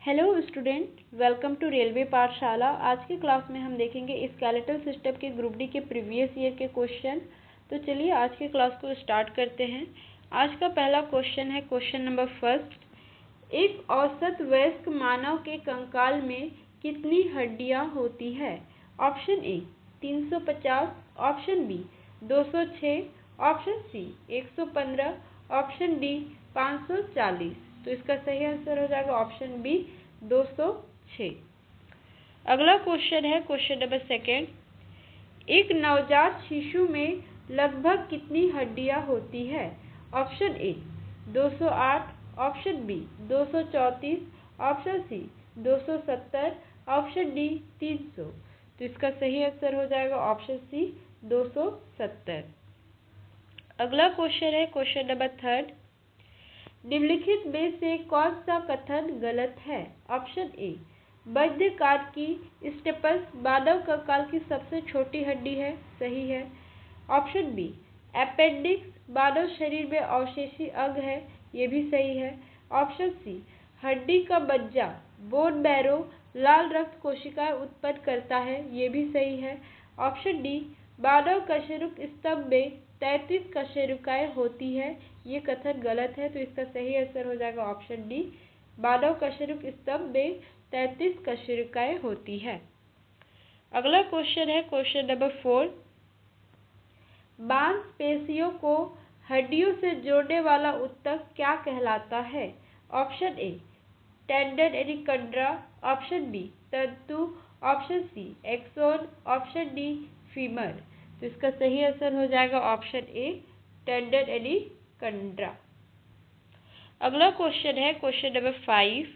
Hello student, welcome to railway Pathshala. आज की class में हम देखेंगे स्केलेटल सिस्टम के ग्रुप डी के प्रीवियस ईयर के क्वेश्चन। तो चलिए आज की क्लास को स्टार्ट करते हैं। आज का पहला क्वेश्चन है क्वेश्चन नंबर फर्स्ट। एक औसत वयस्क मानव के कंकाल में कितनी हड्डियां होती है? Option A 350, option B 206, option C 115, option D 540। तो इसका सही आंसर हो जाएगा ऑप्शन बी 206। अगला क्वेश्चन है क्वेश्चन नंबर सेकेंड। एक नवजात शिशु में लगभग कितनी हड्डियां होती है? Option A 208, option B 234, option C 270, option D 300। तो इसका सही आंसर हो जाएगा ऑप्शन सी 270। अगला क्वेश्चन है क्वेश्चन नंबर थर्ड। निम्नलिखित में से कौन सा कथन गलत है? ऑप्शन ए मध्यकाल की स्टेपस मानव कंकाल की सबसे छोटी हड्डी है, सही है। ऑप्शन बी अपेंडिक्स मानव शरीर में अवशेषी अंग है, ये भी सही है। ऑप्शन सी हड्डी का मज्जा बोन मैरो लाल रक्त कोशिकाएं उत्पन्न करता है, ये भी सही है। ऑप्शन डी मानव कशेरुक स्तंभ में 33 कशेरुकाएं होती है, ये कथन गलत है। तो इसका सही आंसर हो जाएगा ऑप्शन डी मानव कशेरुक स्तंभ में 33 कशेरुकाएं होती है। अगला क्वेश्चन है क्वेश्चन नंबर 4। मांसपेशियों को हड्डियों से जोड़ने वाला ऊतक क्या कहलाता है? ऑप्शन ए टेंडन यानी कंडरा, ऑप्शन बी तंतु, option C axon, option D femur. तो इसका सही आंसर हो जाएगा ऑप्शन ए टेंडन यानी कंडरा। अगला क्वेश्चन है क्वेश्चन नंबर 5।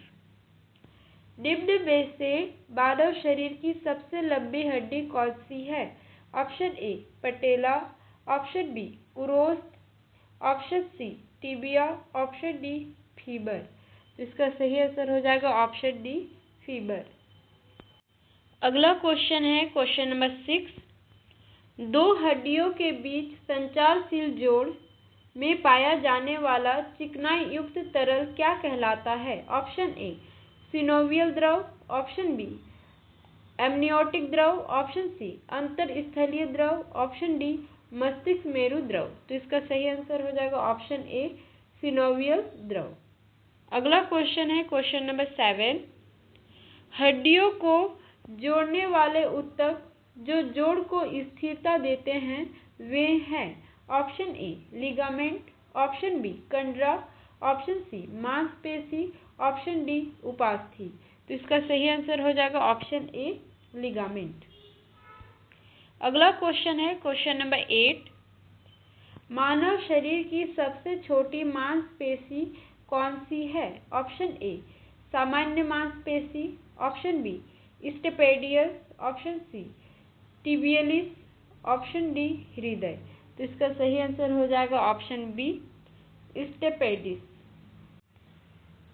निम्न में से मानव शरीर की सबसे लंबी हड्डी कौन सी है? Option A patella, option B उरोस्ट, option C tibia, option D femur. तो इसका सही आंसर हो जाएगा ऑप्शन डी फीमर। अगला क्वेश्चन है क्वेश्चन नंबर 6। दो हड्डियों के बीच संचारशील जोड़ में पाया जाने वाला चिकनाई युक्त तरल क्या कहलाता है? ऑप्शन ए सिनोवियल द्रव, ऑप्शन बी एमनियोटिक द्रव, ऑप्शन सी अंतरस्थलीय द्रव, ऑप्शन डी मस्तिष्क मेरु द्रव। तो इसका सही आंसर हो जाएगा ऑप्शन ए सिनोवियल द्रव। अगला क्वेश्चन है क्वेश्चन नंबर 7। हड्डियों को जोड़ने वाले ऊतक जो जोड़ को स्थिरता देते हैं वे हैं option A ligament, option B कंडरा, ऑप्शन सी मांसपेशी, ऑप्शन डी उपास्थि। तो इसका सही आंसर हो जाएगा ऑप्शन ए लिगामेंट। अगला क्वेश्चन है क्वेश्चन नंबर 8। मानव शरीर की सबसे छोटी मांसपेशी कौन सी है? ऑप्शन ए सामान्य मांसपेशी, option B stapedius, option C tibialis, option D हृदय। तो इसका सही आंसर हो जाएगा ऑप्शन बी स्टेपेडिस।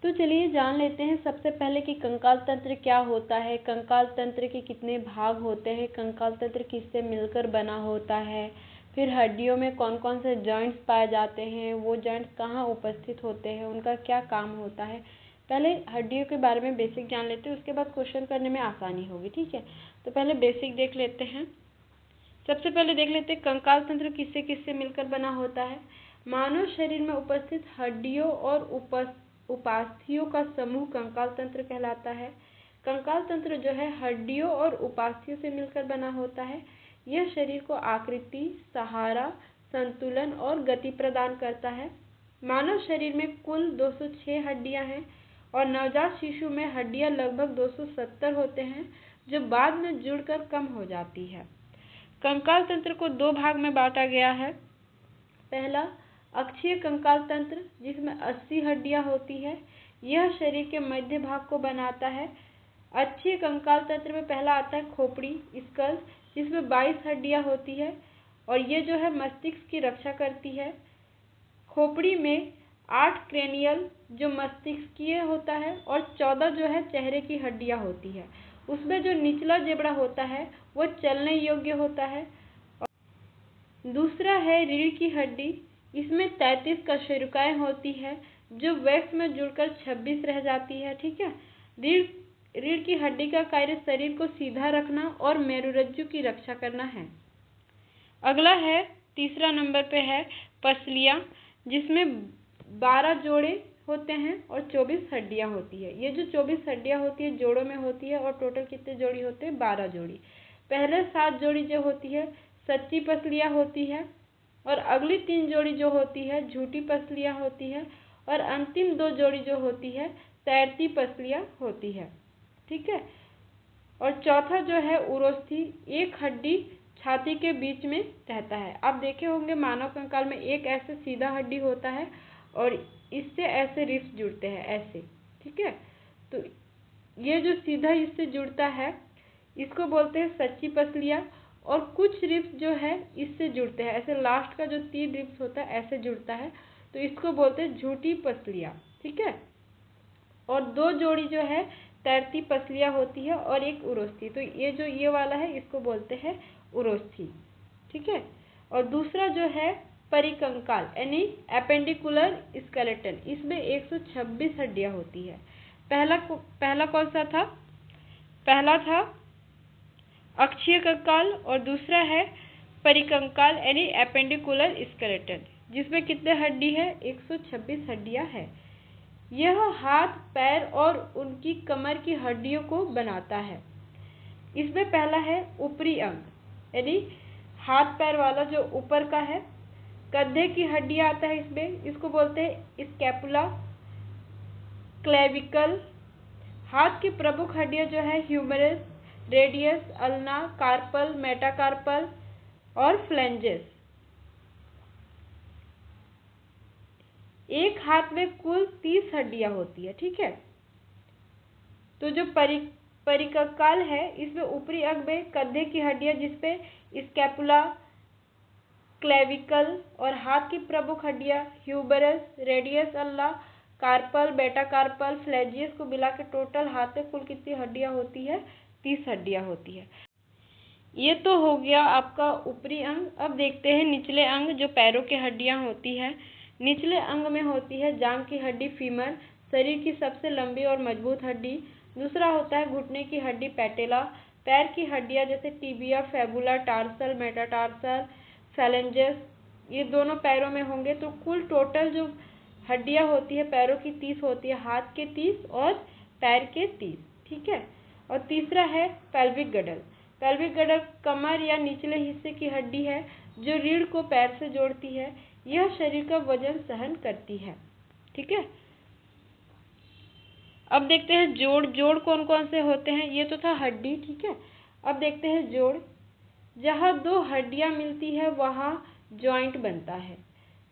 तो चलिए जान लेते हैं सबसे पहले कि कंकाल तंत्र क्या होता है, कंकाल तंत्र के कितने भाग होते हैं, कंकाल तंत्र किससे मिलकर बना होता है, फिर हड्डियों में कौन कौन से जॉइंट्स पाए जाते हैं, वो जॉइंट्स कहाँ उपस्थित होते हैं, उनका क्या काम होता है। पहले हड्डियों के बारे में बेसिक जान लेते हैं, उसके बाद क्वेश्चन करने में आसानी होगी, ठीक है। तो पहले बेसिक देख लेते हैं। सबसे पहले देख लेते हैं कंकाल तंत्र किससे किससे मिलकर बना होता है। मानव शरीर में उपस्थित हड्डियों और उपास्थियों का समूह कंकाल तंत्र कहलाता है। कंकाल तंत्र जो है हड्डियों और उपास्थियों से मिलकर बना होता है। यह शरीर को आकृति, सहारा, संतुलन और गति प्रदान करता है। मानव शरीर में कुल 206 हड्डियां हैं और नवजात शिशु में हड्डियां लगभग 270 होते हैं, जो बाद में जुड़कर कम हो जाती है। कंकाल तंत्र को दो भाग में बांटा गया है। पहला अक्षीय कंकाल तंत्र जिसमें 80 हड्डियां होती है, यह शरीर के मध्य भाग को बनाता है। अक्षीय कंकाल तंत्र में पहला आता है खोपड़ी, स्कल, जिसमें 22 हड्डियां होती है और ये जो है मस्तिष्क की रक्षा करती है। खोपड़ी में 8 क्रेनियल जो मस्तिष्कीय होता है और 14 जो है चेहरे की हड्डियां होती है। उसमें जो निचला जेबड़ा होता है वो चलने योग्य होता है। दूसरा है रीढ़ की हड्डी, इसमें 33 कशेरुकाएं होती है जो वैक्स में जुड़कर 26 रह जाती है, ठीक है। रीढ़ की हड्डी का कार्य शरीर को सीधा रखना और मेरुरज्जु की रक्षा करना है। अगला है, तीसरा नंबर पे है पसलियाँ, जिसमें 12 जोड़े होते हैं और 24 हड्डियाँ होती है। ये जो 24 हड्डियाँ होती है जोड़ों में होती है, और टोटल कितने जोड़ी होते हैं? 12 जोड़ी। पहले 7 जोड़ी जो होती है सच्ची पसलियाँ होती है, और अगली 3 जोड़ी जो होती है झूठी पसलियाँ होती है, और अंतिम 2 जोड़ी जो होती है तैरती पसलियाँ होती है। ठीक है। और चौथा जो है उरोस्थी, एक हड्डी छाती के बीच में रहता है। आप देखे होंगे मानव कंकाल में एक ऐसे सीधा हड्डी होता है और इससे ऐसे रिब्स जुड़ते हैं, ऐसे। ठीक है। तो ये जो सीधा इससे जुड़ता है इसको बोलते हैं सच्ची पसलियाँ, और कुछ रिब्स जो है इससे जुड़ते हैं, ऐसे लास्ट का जो 3 रिब्स होता है ऐसे जुड़ता है, तो इसको बोलते हैं झूठी पसलियाँ। ठीक है। और 2 जोड़ी जो है तैरती पसलियाँ होती है और एक उरोस्थी। तो ये जो ये वाला है इसको बोलते हैं उरोस्थी। ठीक है। और दूसरा जो है परिकंकाल यानी एपेंडिकुलर स्केलेटन, इसमें 126 हड्डियाँ होती है। पहला कौन सा था? पहला था अक्षीय कंकाल, और दूसरा है परिकंकाल यानी एपेंडिकुलर स्केलेटन, जिसमें कितने हड्डी है? 126 हड्डियाँ है। यह हाथ, पैर और उनकी कमर की हड्डियों को बनाता है। इसमें पहला है ऊपरी अंग यानी हाथ पैर वाला जो ऊपर का है, कंधे की हड्डियाँ आता है इसमें, इसको बोलते हैं स्कैपुला, क्लेविकल। हाथ की प्रमुख हड्डियाँ जो है humerus, radius, ulna, carpal, metacarpal और फ्लेंजेस। एक हाथ में कुल 30 हड्डियाँ होती है। ठीक है। तो जो परिकंकाल है इसमें ऊपरी अंग में कंधे की हड्डियाँ जिसपे स्कैपुला, क्लेविकल, और हाथ की प्रमुख हड्डियाँ humerus, radius, ulna, carpal, metacarpal, phalanges को मिला के टोटल हाथ में कुल कितनी हड्डियाँ होती है? 30 हड्डियाँ होती है। ये तो हो गया आपका ऊपरी अंग। अब देखते हैं निचले अंग, जो पैरों की हड्डियाँ होती है। निचले अंग में होती है जांघ की हड्डी फीमर, शरीर की सबसे लंबी और मजबूत हड्डी। दूसरा होता है घुटने की हड्डी पैटेला। पैर की हड्डियाँ जैसे tibia, fabula, tarsal, metatarsal, phalanges, ये दोनों पैरों में होंगे। तो कुल टोटल जो हड्डियाँ होती है पैरों की 30 होती है, हाथ के 30 और पैर के 30। ठीक है। और तीसरा है पेल्विक गडल। पेल्विक गडल कमर या निचले हिस्से की हड्डी है जो रीढ़ को पैर से जोड़ती है। यह शरीर का वजन सहन करती है। ठीक है। अब देखते हैं जोड़। जोड़ कौन कौन से होते हैं? ये तो था हड्डी। ठीक है। अब देखते हैं जोड़। जहाँ 2 हड्डियाँ मिलती है वहाँ जॉइंट बनता है।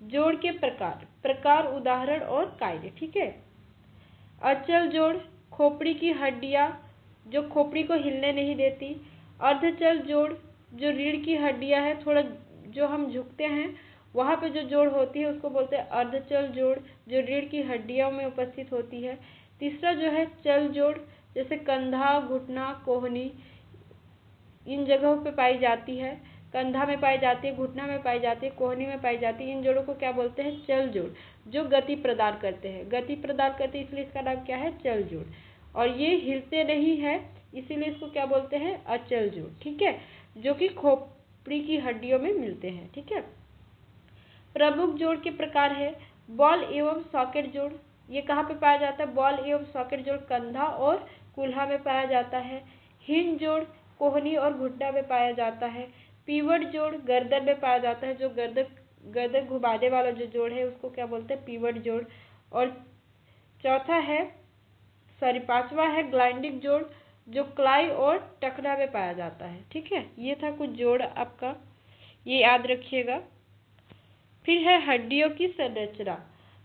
जोड़ के प्रकार, उदाहरण और कार्य। ठीक है। अचल जोड़, खोपड़ी की हड्डियाँ जो खोपड़ी को हिलने नहीं देती। अर्धचल जोड़, जो रीढ़ की हड्डियाँ है, थोड़ा जो हम झुकते हैं वहाँ पे जो जोड़ होती है उसको बोलते हैं अर्धचल जोड़, जो रीढ़ की हड्डियों में उपस्थित होती है। तीसरा जो है चल जोड़, जैसे कंधा, घुटना, कोहनी, इन जगहों पे पाई जाती है। कंधा में पाई जाती है, घुटना में पाई जाती है, कोहनी में पाई जाती है। इन जोड़ों को क्या बोलते हैं? चल जोड़, जो गति प्रदान करते हैं। गति प्रदान करते हैं इसलिए इसका नाम क्या है? चल जोड़। और ये हिलते नहीं है इसीलिए इसको क्या बोलते हैं? अचल जोड़। ठीक है। जो कि खोपड़ी की हड्डियों में मिलते हैं। ठीक है। प्रमुख जोड़ के प्रकार है बॉल एवं सॉकेट जोड़। ये कहाँ पे पाया जाता है? बॉल एवं सॉकेट जोड़ कंधा और कूल्हा में पाया जाता है। हिंज जोड़ कोहनी और घुटना में पाया जाता है। पीवट जोड़ गर्दन में पाया जाता है। जो गर्दन घुमाने वाला जो जोड़ है उसको क्या बोलते हैं? पीवट जोड़। और पांचवा है ग्लाइंडिंग जोड़, जो क्लाई और टखना में पाया जाता है। ठीक है। ये था कुछ जोड़ आपका, ये याद रखिएगा। फिर है हड्डियों की संरचना।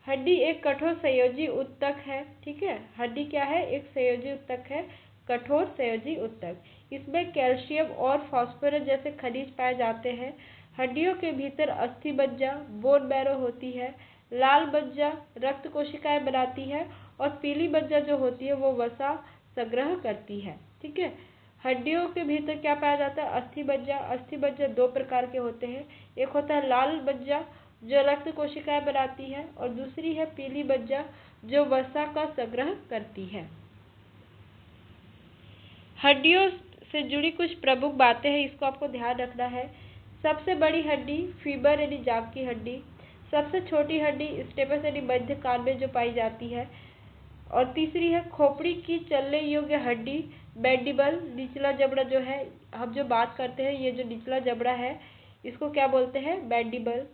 हड्डी एक कठोर संयोजी ऊतक है। ठीक है। हड्डी क्या है? एक संयोजी ऊतक है, कठोर संयोजी ऊतक। इसमें कैल्शियम और फास्फोरस जैसे खनिज पाए जाते हैं। हड्डियों के भीतर अस्थि मज्जा, बोन मैरो होती है। लाल मज्जा रक्त कोशिकाएं बनाती है, और पीली मज्जा जो होती है वो वसा संग्रह करती है। ठीक है। हड्डियों के भीतर क्या पाया जाता है? अस्थि मज्जा। अस्थि मज्जा 2 प्रकार के होते हैं। एक होता है लाल मज्जा जो रक्त कोशिकाएं बनाती है, और दूसरी है पीली मज्जा जो वसा का संग्रह करती है। हड्डियों से जुड़ी कुछ प्रमुख बातें हैं, इसको आपको ध्यान रखना है। सबसे बड़ी हड्डी फीबर यानी जांघ की हड्डी, सबसे छोटी हड्डी स्टेपस यानी मध्य कान में जो पाई जाती है, और तीसरी है खोपड़ी की चलने योग्य हड्डी मैंडिबल, निचला जबड़ा जो है, हम जो बात करते हैं ये जो निचला जबड़ा है इसको क्या बोलते हैं, मैंडिबल।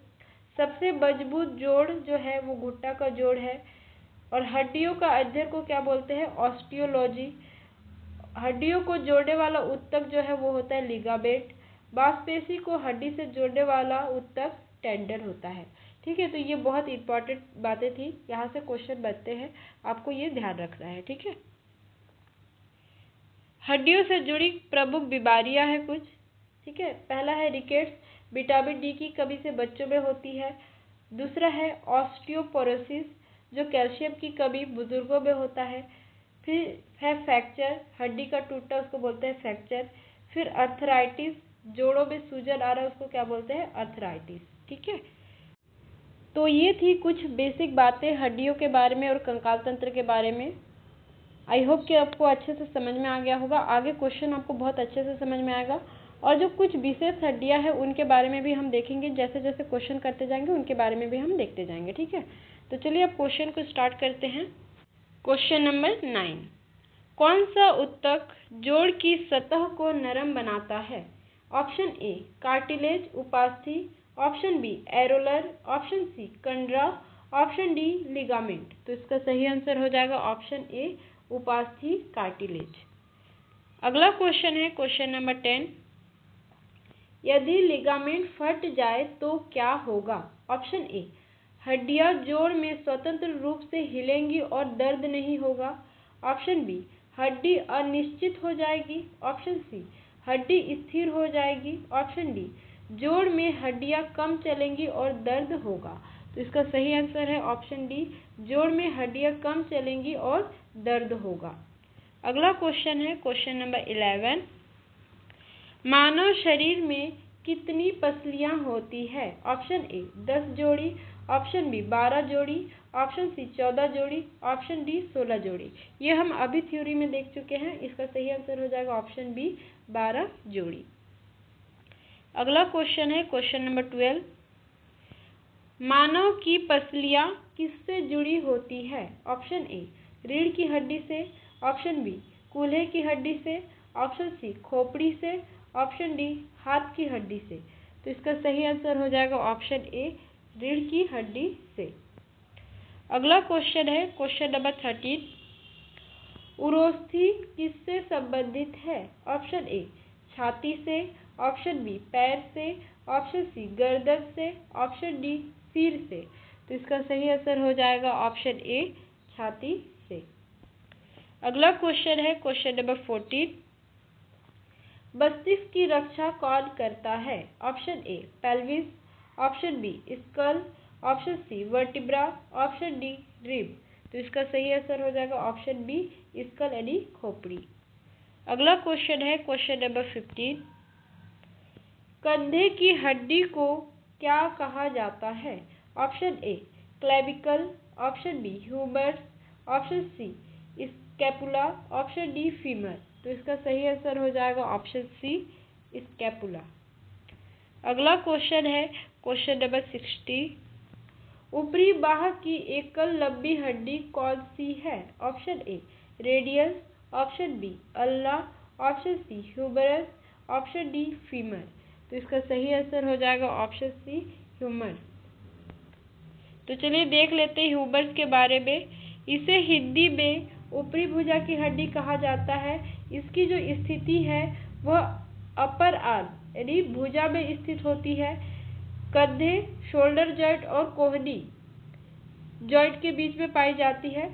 सबसे मजबूत जोड़ जो है वो घुटना का जोड़ है, और हड्डियों का अध्ययन को क्या बोलते हैं, ऑस्टियोलॉजी। हड्डियों को जोड़ने वाला ऊतक जो है वो होता है लिगामेंट। मांसपेशी को हड्डी से जोड़ने वाला ऊतक टेंडन होता है। ठीक है, तो ये बहुत इंपॉर्टेंट बातें थी, यहाँ से क्वेश्चन बनते हैं, आपको ये ध्यान रखना है। ठीक है, हड्डियों से जुड़ी प्रमुख बीमारियां हैं कुछ। ठीक है, पहला है रिकेट्स, विटामिन डी की कमी से बच्चों में होती है। दूसरा है ऑस्टियोपोरोसिस, जो कैल्शियम की कमी बुजुर्गों में होता है। फिर है फ्रैक्चर, हड्डी का टूटना उसको बोलते हैं फ्रैक्चर। फिर अर्थराइटिस, जोड़ों में सूजन आ रहा है उसको क्या बोलते हैं, अर्थराइटिस। ठीक है, तो ये थी कुछ बेसिक बातें हड्डियों के बारे में और कंकाल तंत्र के बारे में। आई होप कि आपको अच्छे से समझ में आ गया होगा। आगे क्वेश्चन आपको बहुत अच्छे से समझ में आएगा, और जो कुछ विशेष हड्डियां हैं उनके बारे में भी हम देखेंगे। जैसे जैसे क्वेश्चन करते जाएंगे उनके बारे में भी हम देखते जाएंगे। ठीक है, तो चलिए अब क्वेश्चन को स्टार्ट करते हैं। क्वेश्चन नंबर 9, कौन सा ऊतक जोड़ की सतह को नरम बनाता है? ऑप्शन ए कार्टिलेज उपास्थि, option B areolar, option C कंडरा, ऑप्शन डी लिगामेंट। तो इसका सही आंसर हो जाएगा ऑप्शन ए उपास्थि कार्टिलेज। अगला क्वेश्चन है क्वेश्चन नंबर 10, यदि लिगामेंट फट जाए तो क्या होगा? ऑप्शन ए हड्डियां जोड़ में स्वतंत्र रूप से हिलेंगी और दर्द नहीं होगा। ऑप्शन बी हड्डी अनिश्चित हो जाएगी। ऑप्शन सी हड्डी स्थिर हो जाएगी। ऑप्शन डी जोड़ में हड्डियां कम चलेंगी और दर्द होगा। तो इसका सही आंसर है ऑप्शन डी, जोड़ में हड्डियां कम चलेंगी और दर्द होगा। अगला क्वेश्चन है क्वेश्चन नंबर 11, मानव शरीर में कितनी पसलियां होती है? ऑप्शन ए 10 जोड़ी, ऑप्शन बी 12 जोड़ी, ऑप्शन सी 14 जोड़ी, ऑप्शन डी 16 जोड़ी। ये हम अभी थ्योरी में देख चुके हैं, इसका सही आंसर हो जाएगा ऑप्शन बी 12 जोड़ी। अगला क्वेश्चन है क्वेश्चन नंबर 12, मानव की पसलियां किससे जुड़ी होती है? ऑप्शन ए रीढ़ की हड्डी से, ऑप्शन बी कूल्हे की हड्डी से, ऑप्शन सी खोपड़ी से, ऑप्शन डी हाथ की हड्डी से। तो इसका सही आंसर हो जाएगा ऑप्शन ए रीढ़ की हड्डी से। अगला क्वेश्चन है क्वेश्चन नंबर 13, उरोस्थि किससे संबंधित है? ऑप्शन ए छाती से, ऑप्शन बी पैर से, ऑप्शन सी गर्दन से, ऑप्शन डी सिर से। तो इसका सही आंसर हो जाएगा ऑप्शन ए छाती से। अगला क्वेश्चन है क्वेश्चन नंबर 14, मस्तिष्क की रक्षा कौन करता है? Option A pelvis, option B skull, option C vertebra, option D rib. तो इसका सही आंसर हो जाएगा ऑप्शन बी स्कल यानी खोपड़ी। अगला क्वेश्चन है क्वेश्चन नंबर 15, कंधे की हड्डी को क्या कहा जाता है? Option A clavicle, option B humerus, option C scapula, option D femur. तो इसका सही आंसर हो जाएगा ऑप्शन सी स्कैपुला। अगला क्वेश्चन है क्वेश्चन नंबर 60, ऊपरी बाह की एकल लंबी हड्डी कौन सी है? Option A radius, option B ulna, option C humerus, option D femur. तो इसका सही आंसर हो जाएगा ऑप्शन सी ह्यूमर। तो चलिए देख लेते हैं ह्यूमरस के बारे में। इसे हिंदी में ऊपरी भुजा की हड्डी कहा जाता है। इसकी जो स्थिति है वह अपर आर्म यानी भुजा में स्थित होती है। कंधे, शोल्डर जॉइंट और कोहनी जॉइंट के बीच में पाई जाती है।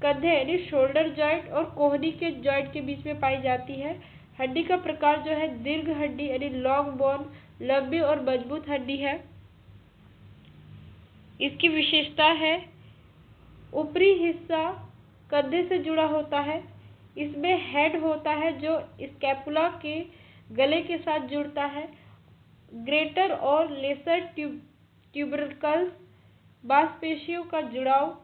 कंधे यानी शोल्डर जॉइंट और कोहनी के जॉइंट के बीच में पाई जाती है। हड्डी का प्रकार जो है दीर्घ हड्डी यानी लॉन्ग बोन, लंबी और मजबूत हड्डी है। इसकी विशेषता है ऊपरी हिस्सा कंधे से जुड़ा होता है। इसमें हेड होता है जो स्कैपुला के गले के साथ जुड़ता है। ग्रेटर और लेसर ट्यूबरकल्स मांसपेशियों का जुड़ाव।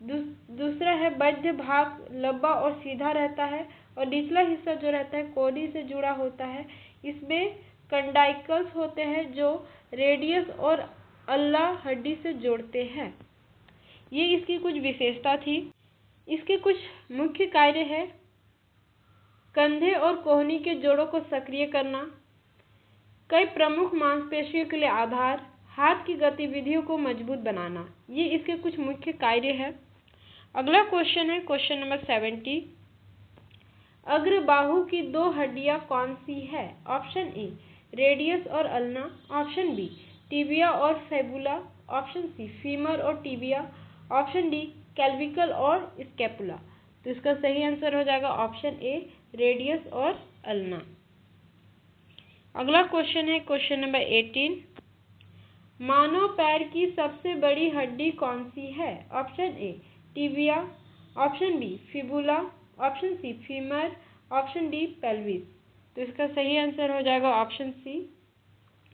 दूसरा है मध्य भाग लंबा और सीधा रहता है और निचला हिस्सा जो रहता है कोहनी से जुड़ा होता है। इसमें कंडाइकल्स होते हैं जो रेडियस और अल्ना हड्डी से जोड़ते हैं। ये इसकी कुछ विशेषता थी। इसके कुछ मुख्य कार्य है: कंधे और कोहनी के जोड़ों को सक्रिय करना, कई प्रमुख मांसपेशियों के लिए आधार, हाथ की गतिविधियों को मजबूत बनाना। ये इसके कुछ मुख्य कार्य है। अगला क्वेश्चन है क्वेश्चन नंबर 70। अग्र बाहु की दो हड्डियां कौन सी है? ऑप्शन ए रेडियस और अल्ना, ऑप्शन बी टिबिया और फेबुला, ऑप्शन सी फीमर और टिबिया, ऑप्शन डी कैल्विकल और स्कैपुला। तो इसका सही आंसर हो जाएगा ऑप्शन ए रेडियस और अल्ना। अगला क्वेश्चन है क्वेश्चन नंबर 18। मानव पैर की सबसे बड़ी हड्डी कौन सी है? Option A tibia, option B fibula, option C femur, option D pelvis. तो इसका सही आंसर हो जाएगा ऑप्शन सी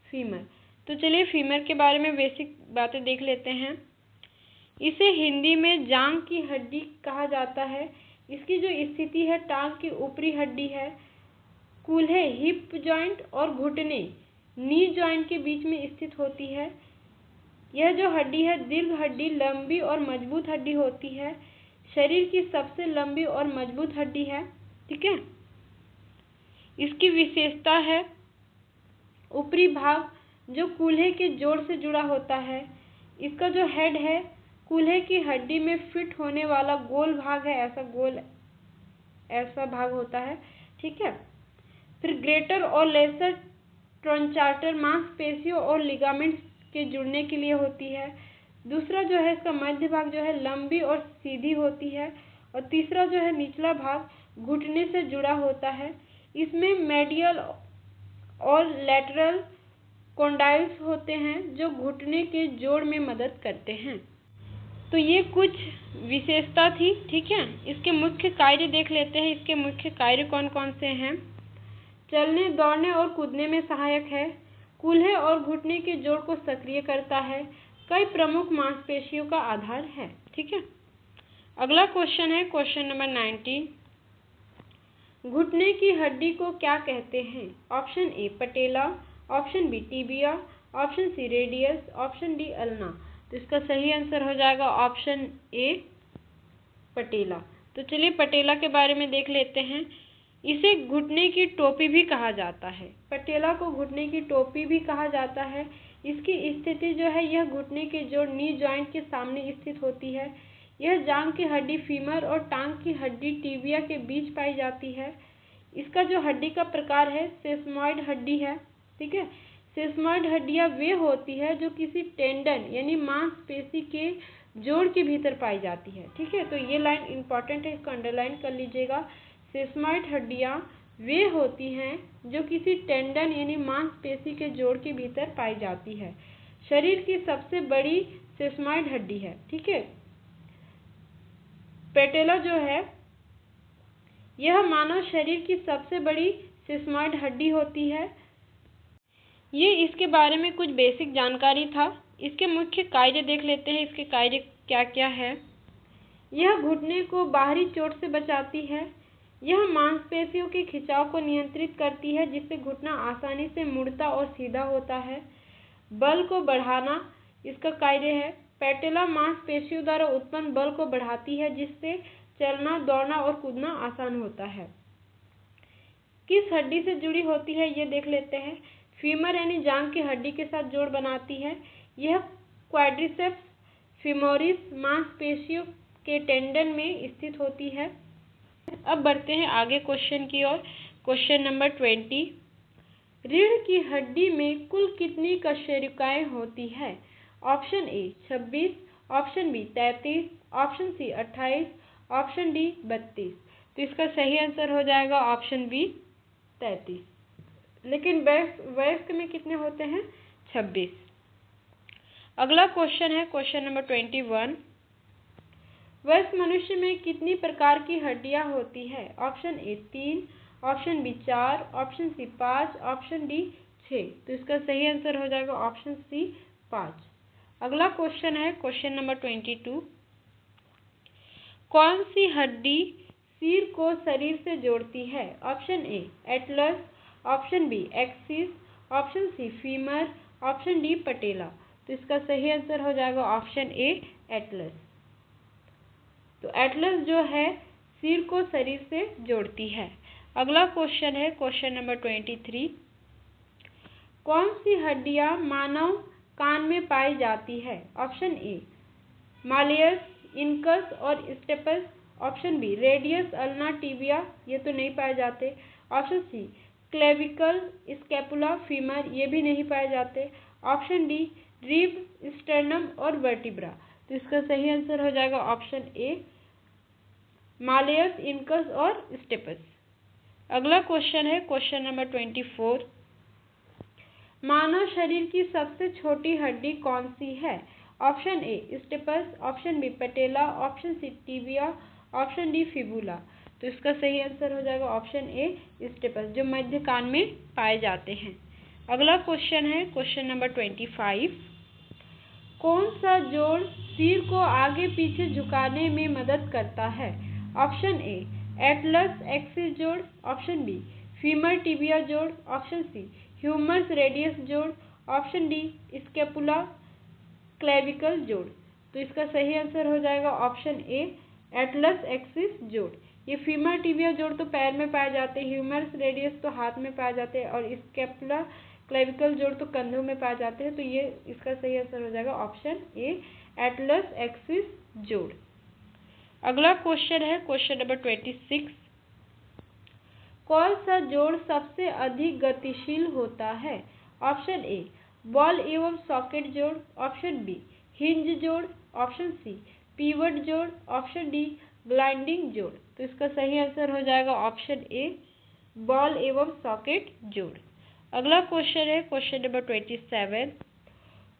फीमर। तो चलिए फीमर के बारे में बेसिक बातें देख लेते हैं। इसे हिंदी में जांघ की हड्डी कहा जाता है। इसकी जो स्थिति है टांग की ऊपरी हड्डी है, कूल्हे हिप जॉइंट और घुटने नी जॉइंट के बीच में स्थित होती है। यह जो हड्डी है दीर्घ हड्डी, लंबी और मजबूत हड्डी होती है। शरीर की सबसे लंबी और मजबूत हड्डी है। ठीक है। इसकी विशेषता है ऊपरी भाग जो कूल्हे के जोड़ से जुड़ा होता है। इसका जो हेड है कूल्हे की हड्डी में फिट होने वाला गोल भाग है, ऐसा भाग होता है। ठीक है। फिर ग्रेटर और लेसर ट्रोंचाटर मांसपेशियों और लिगामेंट्स के जुड़ने के लिए होती है। दूसरा जो है इसका मध्य भाग जो है लंबी और सीधी होती है। और तीसरा जो है निचला भाग घुटने से जुड़ा होता है। इसमें मेडियल और लैटरल कॉन्डाइल्स होते हैं जो घुटने के जोड़ में मदद करते हैं। तो ये कुछ विशेषता थी। ठीक है। इसके मुख्य कार्य देख लेते हैं। इसके मुख्य कार्य कौन कौन से हैं? चलने, दौड़ने और कूदने में सहायक है, कूल्हे और घुटने के जोड़ को सक्रिय करता है, कई प्रमुख मांसपेशियों का आधार है। ठीक है। अगला क्वेश्चन है क्वेश्चन नंबर 19। घुटने की हड्डी को क्या कहते हैं? Option A patella, option B tibia, option C radius, option D ulna. तो इसका सही आंसर हो जाएगा ऑप्शन ए पटेला। तो चलिए पटेला के बारे में देख लेते हैं। इसे घुटने की टोपी भी कहा जाता है। पटेला को घुटने की टोपी भी कहा जाता है। इसकी स्थिति जो है यह घुटने के जोड़ नी जॉइंट के सामने स्थित होती है। यह जांघ की हड्डी फीमर और टांग की हड्डी टिबिया के बीच पाई जाती है। इसका जो हड्डी का प्रकार है सेस्मॉइड हड्डी है। ठीक है। सेस्मॉइड हड्डियां वे होती है जो किसी टेंडन यानी मांसपेशी के जोड़ के भीतर पाई जाती है। ठीक है। तो ये लाइन इंपॉर्टेंट है, इसको अंडरलाइन कर लीजिएगा। सेस्मॉइड हड्डियां वे होती हैं जो किसी टेंडन यानी मांसपेशी के जोड़ के भीतर पाई जाती है। शरीर की सबसे बड़ी सेस्मॉइड हड्डी है। ठीक है। पेटेला जो है यह मानव शरीर की सबसे बड़ी सेस्मॉइड हड्डी होती है। ये इसके बारे में कुछ बेसिक जानकारी था। इसके मुख्य कार्य देख लेते हैं। इसके कार्य क्या क्या है? यह घुटने को बाहरी चोट से बचाती है। यह मांसपेशियों के खिंचाव को नियंत्रित करती है जिससे घुटना आसानी से मुड़ता और सीधा होता है। बल को बढ़ाना इसका कार्य है। पैटेला मांसपेशियों द्वारा उत्पन्न बल को बढ़ाती है जिससे चलना, दौड़ना और कूदना आसान होता है। किस हड्डी से जुड़ी होती है ये देख लेते हैं। फीमर यानी जांघ की हड्डी के साथ जोड़ बनाती है। यह क्वाड्रिसेप्स फीमोरिस मांसपेशियों के टेंडन में स्थित होती है। अब बढ़ते हैं आगे क्वेश्चन की ओर। Question number 20। रीढ़ की हड्डी में कुल कितनी कशेरुकाएं होती है? Option A 26, option B 33, option C 28, option D 32। तो इसका सही आंसर हो जाएगा ऑप्शन बी 33। लेकिन वयस्क में कितने होते हैं? 26। अगला क्वेश्चन है क्वेश्चन नंबर 21। वयस्क मनुष्य में कितनी प्रकार की हड्डियां होती है? Option A 3, option B 4, option C 5, option D 6। तो इसका सही आंसर हो जाएगा ऑप्शन सी 5। अगला क्वेश्चन है क्वेश्चन नंबर 22। कौन सी हड्डी सिर को शरीर से जोड़ती है? Option A atlas, option B axis, option C femur, option D patella. तो इसका सही आंसर हो जाएगा ऑप्शन ए एटलस। तो एटलस जो है सिर को शरीर से जोड़ती है। अगला क्वेश्चन है क्वेश्चन नंबर 23। कौन सी हड्डियां मानव कान में पाई जाती है? ऑप्शन ए मालियस, इनकस और stapes, option B radius, ulna, tibia, ये तो नहीं पाए जाते, option C clavicle, scapula, femur, ये भी नहीं पाए जाते, ऑप्शन डी रिब, स्टर्नम और वर्टिब्रा। तो इसका सही आंसर हो जाएगा ऑप्शन ए मालियस, इनकस और स्टेपस। अगला क्वेश्चन है क्वेश्चन नंबर 24। मानव शरीर की सबसे छोटी हड्डी कौन सी है? Option A stapes, option B patella, option C tibia, option D fibula. तो इसका सही आंसर हो जाएगा ऑप्शन ए स्टेपस, जो मध्य कान में पाए जाते हैं। अगला क्वेश्चन है क्वेश्चन नंबर 25। कौन सा जोड़ सिर को आगे पीछे झुकाने में मदद करता है? ऑप्शन ए एटलस एक्सिस जोड़, ऑप्शन बी फीमर टिबिया जोड़, ऑप्शन सी ह्यूमरस रेडियस जोड़, ऑप्शन डी स्कैपुला क्लेविकल जोड़। तो इसका सही आंसर हो जाएगा ऑप्शन ए एटलस एक्सिस जोड़। ये फीमर टिबिया जोड़ तो पैर में पाए जाते हैं, ह्यूमरस रेडियस तो हाथ में पाए जाते हैं और स्कैपुला क्लेविकल जोड़ तो कंधों में पाए जाते हैं। तो ये इसका सही आंसर हो जाएगा ऑप्शन ए एटलस एक्सिस जोड़। अगला क्वेश्चन है क्वेश्चन नंबर 26। कौन सा जोड़ सबसे अधिक गतिशील होता है? ऑप्शन ए बॉल एवं सॉकेट जोड़, ऑप्शन बी हिंज जोड़, ऑप्शन सी पीवट जोड़, ऑप्शन डी ग्लाइडिंग जोड़। तो इसका सही आंसर हो जाएगा ऑप्शन ए बॉल एवं सॉकेट जोड़। अगला क्वेश्चन है क्वेश्चन नंबर 27।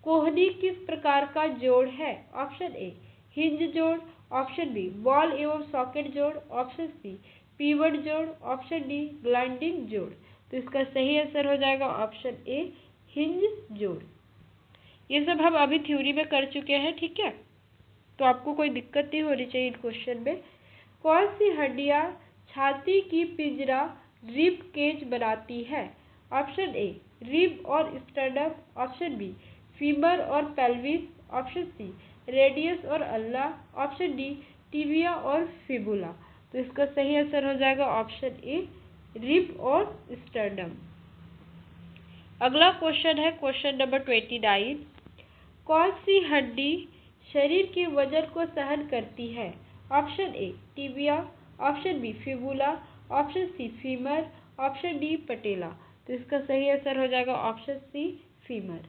कोहनी किस प्रकार का जोड़ है? ऑप्शन ए हिंज जोड़, ऑप्शन बी बॉल एवं सॉकेट जोड़, ऑप्शन सी पीवट जोड़, ऑप्शन डी ग्लाइडिंग जोड़। तो इसका सही आंसर हो जाएगा ऑप्शन ए हिंज जोड़। ये सब हम अभी थ्योरी में कर चुके हैं, ठीक है, तो आपको कोई दिक्कत नहीं होनी चाहिए क्वेश्चन में। कौन सी हड्डियां छाती की पिंजरा रिब केज बनाती है? ऑप्शन ए रिब और स्टर्नम, ऑप्शन बी फीमर और पेल्विस, ऑप्शन सी रेडियस और अल्ना, ऑप्शन डी टिबिया और फिबुला। तो इसका सही आंसर हो जाएगा ऑप्शन ए रिब और स्टर्नम। अगला क्वेश्चन है क्वेश्चन नंबर 29। कौन सी हड्डी शरीर के वजन को सहन करती है? Option A tibia, option B fibula, option C femur, option D patella. तो इसका सही आंसर हो जाएगा ऑप्शन सी फीमर।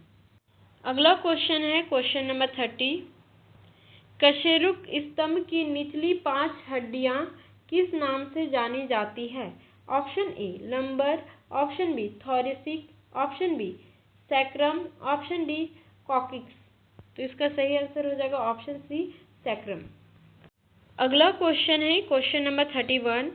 अगला क्वेश्चन है क्वेश्चन नंबर 30। कशेरुक स्तंभ की निचली 5 हड्डियां किस नाम से जानी जाती है? Option A lumbar, option B thoracic, option B sacrum, option D coccyx. तो इसका सही आंसर हो जाएगा ऑप्शन सी सैक्रम। अगला क्वेश्चन है क्वेश्चन नंबर 31।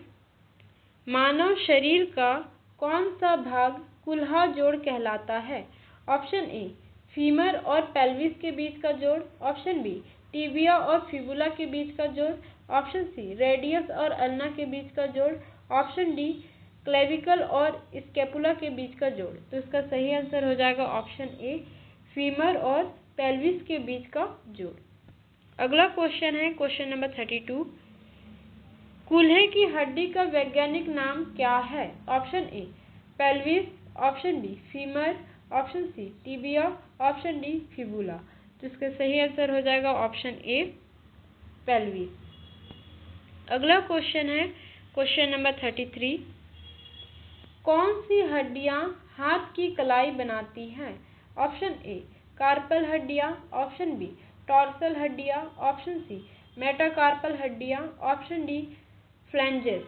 मानव शरीर का कौन सा भाग कुल्हा जोड़ कहलाता है? ऑप्शन ए फीमर और पेल्विस के बीच का जोड़, ऑप्शन बी टिबिया और फिबुला के बीच का जोड़, ऑप्शन सी रेडियस और अल्ना के बीच का जोड़, ऑप्शन डी क्लेविकल और स्कैपुला के बीच का जोड़। तो इसका सही आंसर हो जाएगा ऑप्शन ए फीमर और पेल्विस के बीच का जोड़। अगला क्वेश्चन है क्वेश्चन नंबर 32। कूल्हे की हड्डी का वैज्ञानिक नाम क्या है? Option A pelvis, option B femur, option C tibia, option D fibula. तो इसका सही आंसर हो जाएगा ऑप्शन ए पेल्विस। अगला क्वेश्चन है क्वेश्चन नंबर 33। कौन सी हड्डियां हाथ की कलाई बनाती हैं? ऑप्शन ए कार्पल हड्डियां, ऑप्शन बी टॉर्सल हड्डियां, ऑप्शन सी मेटाकार्पल हड्डियां, ऑप्शन डी फ्लैंजेस।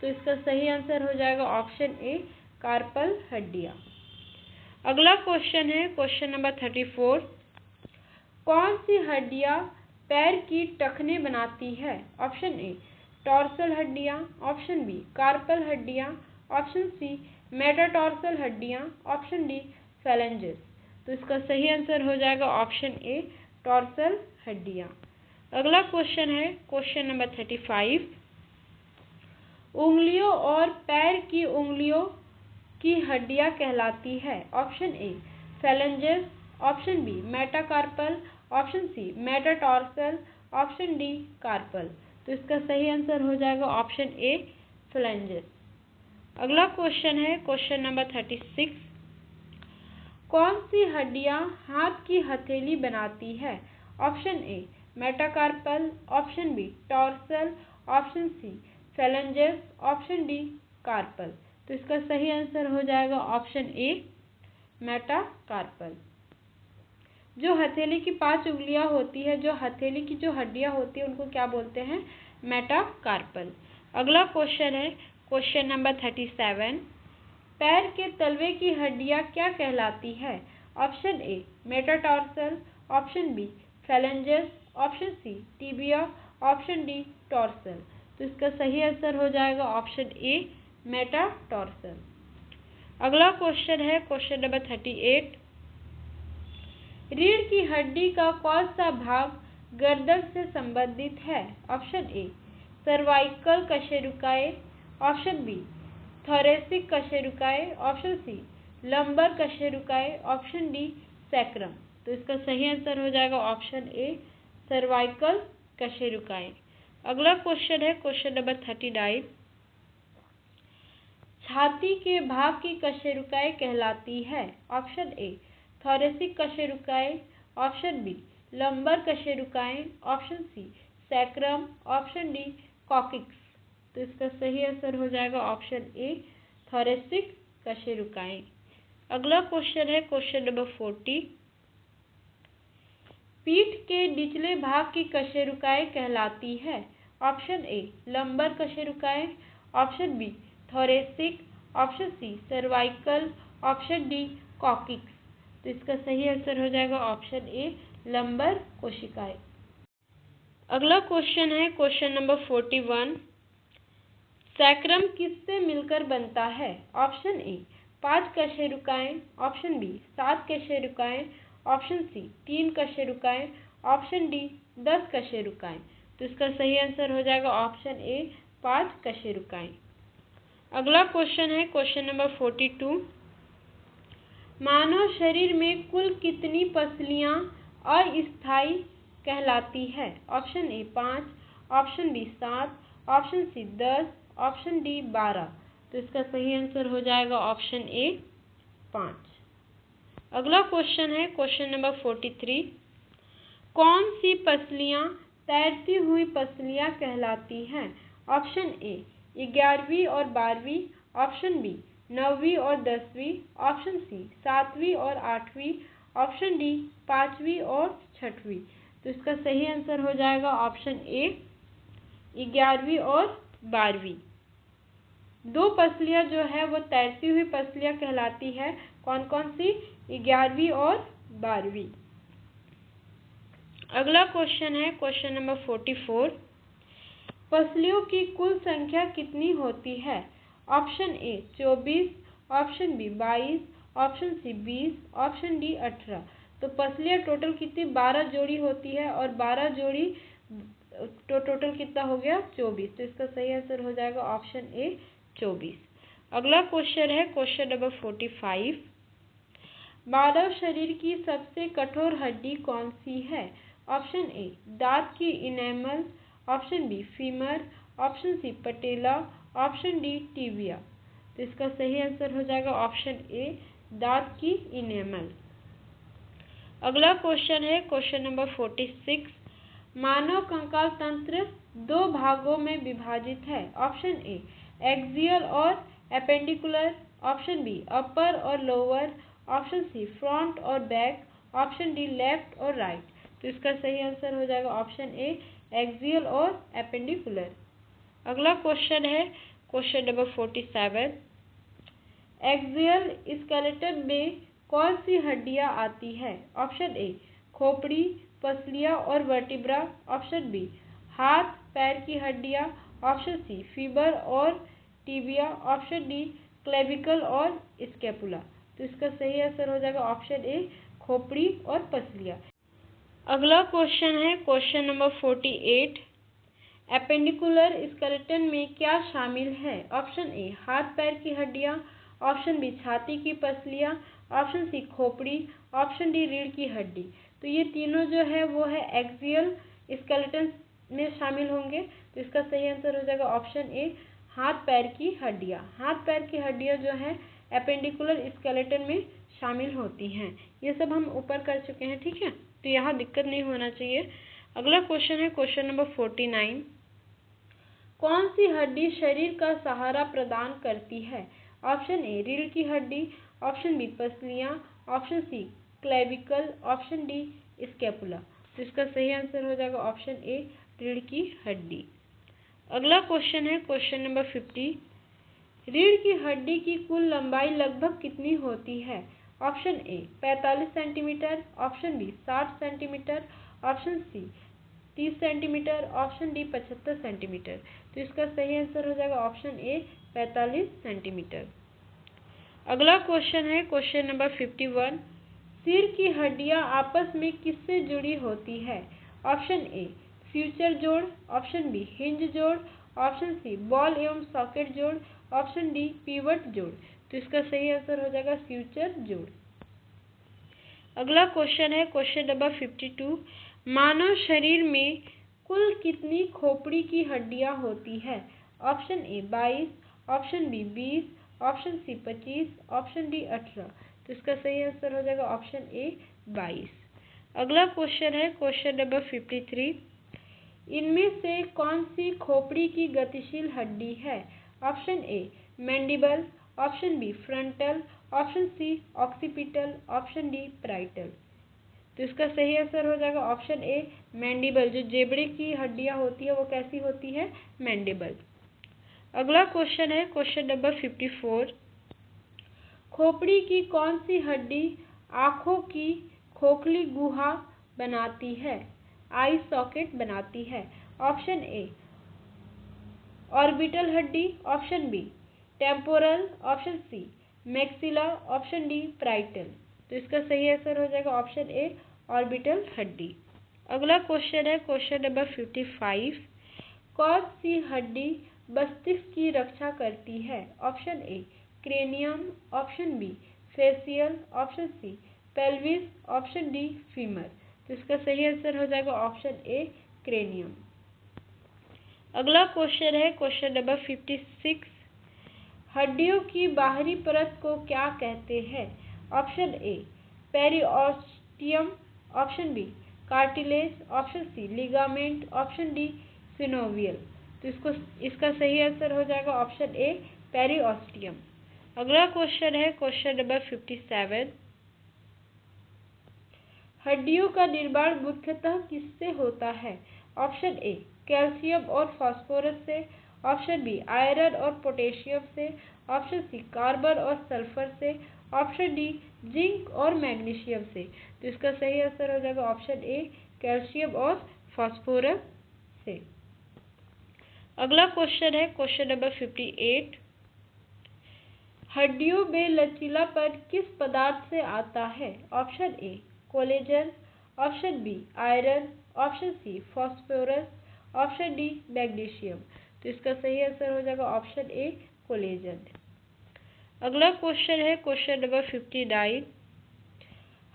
तो इसका सही आंसर हो जाएगा ऑप्शन ए कार्पल हड्डियां। अगला क्वेश्चन है क्वेश्चन नंबर 34। कौन सी हड्डियां पैर की टखने बनाती है? ऑप्शन ए टॉर्सल हड्डियां, ऑप्शन बी कार्पल हड्डियां, ऑप्शन सी मेटाटॉर्सल हड्डियां, ऑप्शन डी फैलेंजेस। तो इसका सही आंसर हो जाएगा ऑप्शन ए टॉर्सल हड्डियां। अगला क्वेश्चन है क्वेश्चन नंबर 35। उंगलियों और पैर की उंगलियों की हड्डियां कहलाती है? Option A phalanges, option B metacarpal, option C metatarsal, option D carpal. तो इसका सही आंसर हो जाएगा ऑप्शन ए फ्लेंजेस। अगला क्वेश्चन है क्वेश्चन नंबर 36। कौन सी हड्डियां हाथ की हथेली बनाती है? Option A metacarpal, option B tarsal, option C phalanges, option D carpal. तो इसका सही आंसर हो जाएगा ऑप्शन ए मेटाकार्पल। जो हथेली की 5 उंगलियां होती है, जो हथेली की जो हड्डियां होती है, उनको क्या बोलते हैं? मेटाकार्पल। अगला क्वेश्चन है क्वेश्चन नंबर 37। पैर के तलवे की हड्डियां क्या कहलाती है? Option A metatarsal, option B phalanges, option C tibia, option D tarsal. तो इसका सही आंसर हो जाएगा ऑप्शन ए मेटाटार्सल। अगला क्वेश्चन है क्वेश्चन नंबर 38। रीढ़ की हड्डी का कौन सा भाग गर्दन से संबंधित है? ऑप्शन ए सर्वाइकल कशेरुकाएं, ऑप्शन बी थोरैसिक कशेरुकाएं, ऑप्शन सी लंबर कशेरुकाएं, ऑप्शन डी सैक्रम। तो इसका सही आंसर हो जाएगा ऑप्शन ए सर्वाइकल कशेरुकाएं। अगला क्वेश्चन है क्वेश्चन नंबर 39। छाती के भाग की कशेरुकाएं कहलाती है? ऑप्शन ए थोरैसिक कशेरुकाएं, ऑप्शन बी लंबर कशेरुकाएं, option C sacrum, option D coccyx. तो इसका सही आंसर हो जाएगा ऑप्शन ए थोरैसिक कशेरुकाएं। अगला क्वेश्चन है क्वेश्चन नंबर 40। पीठ के निचले भाग की कशेरुकाएं कहलाती है? ऑप्शन ए लंबर कशेरुकाएं, option B thoracic, option C cervical, option D coccyx. तो इसका सही आंसर हो जाएगा ऑप्शन ए लंबर कोशिकाएं। अगला क्वेश्चन है क्वेश्चन नंबर 41। सैक्रम किससे मिलकर बनता है? ऑप्शन ए 5 कशेरुकाएं, ऑप्शन बी 7 कशेरुकाएं, ऑप्शन सी 3 कशेरुकाएं, ऑप्शन डी 10 कशेरुकाएं। तो इसका सही आंसर हो जाएगा ऑप्शन ए 5 कशेरुकाएं। अगला क्वेश्चन है क्वेश्चन नंबर 42। मानव शरीर में कुल कितनी पसलियां अस्थायी कहलाती है? Option A 5, option B 7, option C 10, option D 12। तो इसका सही आंसर हो जाएगा ऑप्शन ए 5। अगला क्वेश्चन है क्वेश्चन नंबर 43। कौन सी पसलियां तैरती हुई पसलियां कहलाती हैं? ऑप्शन ए 11वीं और 12वीं, ऑप्शन बी 9वीं और 10वीं, ऑप्शन सी 7वीं और 8वीं, ऑप्शन डी 5वीं और 6वीं। तो इसका सही आंसर हो जाएगा ऑप्शन ए 11वीं और 12वीं। 2 पसलियां जो है वो तैरती हुई पसलियां कहलाती है। कौन कौन सी? 11वीं और 12वीं। अगला क्वेश्चन है क्वेश्चन नंबर 44। पसलियों की कुल संख्या कितनी होती है? Option A 24, option B 22, option C 20, option D 18। तो पसलियां टोटल कितनी 12 जोड़ी होती है और 12 जोड़ी तो टोटल कितना हो गया 24। तो इसका सही आंसर हो जाएगा ऑप्शन ए 24। अगला क्वेश्चन है क्वेश्चन नंबर 45। मानव शरीर की सबसे कठोर हड्डी कौन सी है? ऑप्शन ए दांत की enamel, option B femur, option C patella, option D tibia. तो इसका सही आंसर हो जाएगा ऑप्शन ए दांत की इनेमल। अगला क्वेश्चन है क्वेश्चन नंबर 46। मानव कंकाल तंत्र 2 भागों में विभाजित है। ऑप्शन ए एक्सियल और एपेंडिकुलर, ऑप्शन बी अपर और लोअर, ऑप्शन सी फ्रंट और बैक, ऑप्शन डी लेफ्ट और राइट। तो इसका सही आंसर हो जाएगा ऑप्शन ए एक्सियल और एपेंडिकुलर। अगला क्वेश्चन है क्वेश्चन नंबर 47। एक्सियल स्केलेटन में कौन सी हड्डियां आती है? ऑप्शन ए खोपड़ी, पसलियां और वर्टिब्रा, ऑप्शन बी हाथ पैर की हड्डियां, ऑप्शन सी फीबर और टिबिया, ऑप्शन डी क्लेविकल और स्कैपुला। तो इसका सही आंसर हो जाएगा ऑप्शन ए खोपड़ी और पसलियां। अगला क्वेश्चन है क्वेश्चन नंबर 48। एपेंडिकुलर स्केलेटन में क्या शामिल है? ऑप्शन ए हाथ पैर की हड्डियां, ऑप्शन बी छाती की पसलियां, ऑप्शन सी खोपड़ी, ऑप्शन डी रीढ़ की हड्डी। तो ये तीनों जो है वो है एक्सियल स्केलेटन में शामिल होंगे। तो इसका सही आंसर हो जाएगा ऑप्शन ए हाथ पैर की हड्डियां। हाथ पैर की हड्डियां जो है एपेंडिकुलर स्केलेटन में शामिल होती हैं। ये सब हम ऊपर कर चुके हैं, ठीक है, तो यहाँ दिक्कत नहीं होना चाहिए। अगला क्वेश्चन है क्वेश्चन नंबर 49। कौन सी हड्डी शरीर का सहारा प्रदान करती है? ऑप्शन ए रीढ़ की हड्डी, ऑप्शन बी पसलियां, option C clavicle, option D scapula. तो इसका सही आंसर हो जाएगा ऑप्शन ए रीढ़ की हड्डी। अगला क्वेश्चन है क्वेश्चन नंबर 50। रीढ़ की हड्डी की कुल लंबाई लगभग कितनी होती है? Option A 45 centimetre, option B 60 centimetre, option C 30 centimetre, option D 75 centimetre. तो इसका सही आंसर हो जाएगा ऑप्शन ए 45 सेंटीमीटर। अगला क्वेश्चन है क्वेश्चन नंबर 51। सिर की हड्डियां आपस में किससे जुड़ी होती है? ऑप्शन ए फ्यूचर जोड़, ऑप्शन बी हिंज जोड़, ऑप्शन सी बॉल एवं सॉकेट जोड़, ऑप्शन डी पिवट जोड़। तो इसका सही आंसर हो जाएगा फ्यूचर जोड़। अगला क्वेश्चन है क्वेश्चन नंबर 52। मानव शरीर में कुल कितनी खोपड़ी की हड्डियां होती है? Option A 22, option B 20, option C 25, option D 18। तो इसका सही आंसर हो जाएगा ऑप्शन ए 22। अगला क्वेश्चन है क्वेश्चन नंबर 53। इनमें से कौन सी खोपड़ी की गतिशील हड्डी है? Option A mandible, option B frontal, option C occipital, option D parietal. तो इसका सही आंसर हो जाएगा ऑप्शन ए मैंडिबल। जो जेबड़े की हड्डियां होती है वो कैसी होती है? मैंडिबल। अगला क्वेश्चन है क्वेश्चन नंबर 54। खोपड़ी की कौन सी हड्डी आँखों की खोखली गुहा बनाती है? आई सॉकेट बनाती है। ऑप्शन ए ऑर्बिटल हड्डी, option B temporal, option C maxilla, option D parietal. तो इसका सही आंसर हो जाएगा ऑप्शन ए ऑर्बिटल हड्डी। अगला क्वेश्चन है क्वेश्चन नंबर 55। कौन सी हड्डी मस्तिष्क की रक्षा करती है? Option A cranium, option B facial, option C pelvis, option D femur. तो इसका सही आंसर हो जाएगा ऑप्शन ए क्रेनियम। अगला क्वेश्चन है क्वेश्चन नंबर 56। हड्डियों की बाहरी परत को क्या कहते हैं? Option A periosteum, option B cartilage, option C ligament, option D synovial. तो इसका सही आंसर हो जाएगा ऑप्शन ए पेरिओस्टियम। अगला क्वेश्चन है क्वेश्चन नंबर 57। हड्डियों का निर्माण मुख्यतः किससे होता है? ऑप्शन ए कैल्शियम और फास्फोरस से, ऑप्शन बी आयरन और पोटेशियम से, ऑप्शन सी कार्बन और सल्फर से, ऑप्शन डी जिंक और मैग्नीशियम से। तो इसका सही आंसर हो जाएगा ऑप्शन ए कैल्शियम और फास्फोरस से। अगला क्वेश्चन है क्वेश्चन नंबर 58। हड्डियों में लचीलापन किस पदार्थ से आता है? Option A collagen, option B iron, option C phosphorus, option D magnesium. तो इसका सही आंसर हो जाएगा ऑप्शन ए कोलेजन। अगला क्वेश्चन है क्वेश्चन नंबर 59।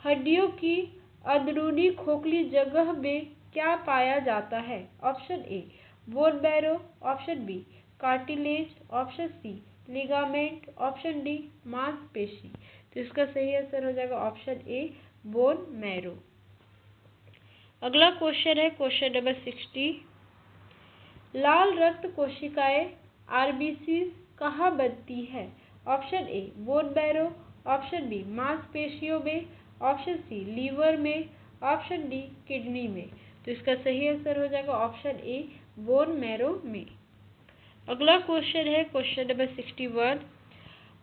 हड्डियों की अंदरूनी खोखली जगह में क्या पाया जाता है? Option A bone marrow, option B cartilage, option C ligament, option D मांसपेशी। तो इसका सही आंसर हो जाएगा ऑप्शन ए बोन मैरो। अगला क्वेश्चन है क्वेश्चन नंबर 60। लाल रक्त कोशिकाएं आरबीसी कहाँ बनती है? Option A bone marrow, option B मांसपेशियों में, ऑप्शन सी लीवर में, ऑप्शन डी किडनी में। तो इसका सही आंसर हो जाएगा ऑप्शन ए बोन मैरो में। अगला क्वेश्चन है क्वेश्चन नंबर 61।